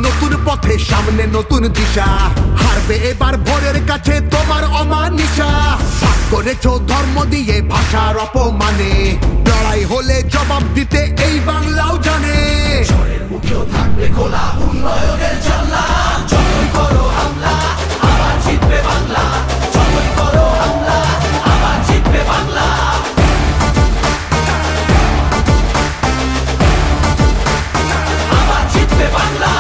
নতুন পথে সামনে নতুন দিশা, হারবে এবার ভোরের কাছে তোমার অমানিসা। ভাগ করেছো ধর্ম দিয়ে ভাষার অপমানে, লড়াই হলে জবাব দিতে এই বাংলাও জানে। ঝড়ের মুখেও থাকবে খোলা উন্নয়নের জানলা, যতই করো হামলা আবার জিতবে বাংলা, যতই করো হামলা আবার জিতবে বাংলা। আবার জিতবে বাংলা।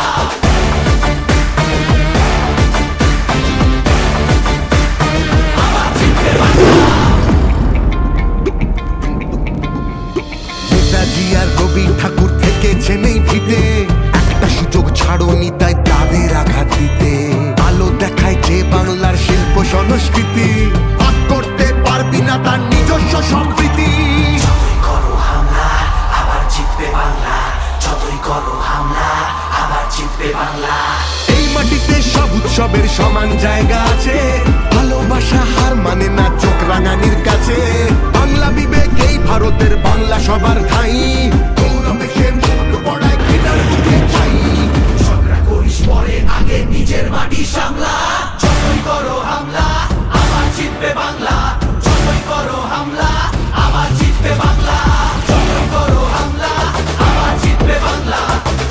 নেতাজি আর রবি ঠাকুর থেকেছেন এই ভিটে, একটা সুযোগ ছাড়োনি তাই তাদের আঘাত দিতে। আলো দেখায় যে বাংলার শিল্প সংস্কৃতি, ভাগ করতে পারবি না তার নিজস্ব সম্প্রীতি। যতই করো হামলা আবার জিতবে বাংলা, যতই করো হামলা আবার জিতবে বাংলা। এই মাটিতে সব উৎসবের সমান জায়গা আছে, ভালোবাসা হার মানে না চোখ রাঙানির কাছে। বাংলা বিবেক এই ভারতের বাংলা সবার ঠাই, গৌরবে সে মুখ পড়ায় ঘৃণার বুকে চাই। ঝগড়া করিস পরে আগে নিজের মাটি সামলা, যতই করো হামলা আবার জিতবে বাংলা, যতই করো হামলা আবার জিতবে বাংলা, যতই করো হামলা আবার জিতবে বাংলা,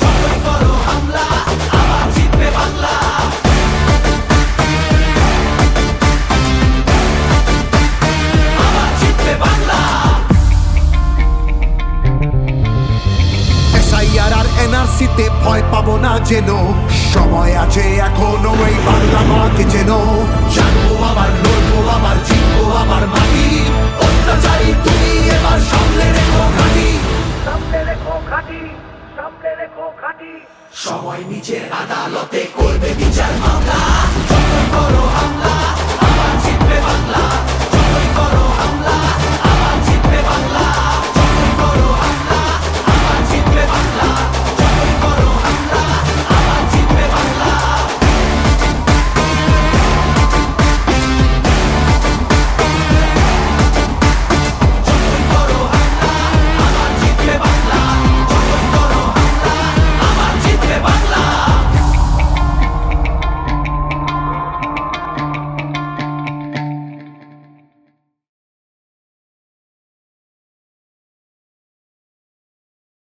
যতই করো হামলা আবার জিতবে বাংলা। আবার জিতবে বাংলা। এসআইআর আর এনআরসিতে ভয় পাবো না যেন, সময় আছে এখনো এই বাংলা মাকে যেন। জানবো আবার লড়বো আবার জিতবো আবার মাটি, অত্যাচারী তুমি এবার সামলে রেখো ঘাঁটি, সামলে রেখো ঘাঁটি, সামলে রেখো ঘাঁটি। সময় নিজের আদালতে করবে বিচার মামলা, যতই করো হামলা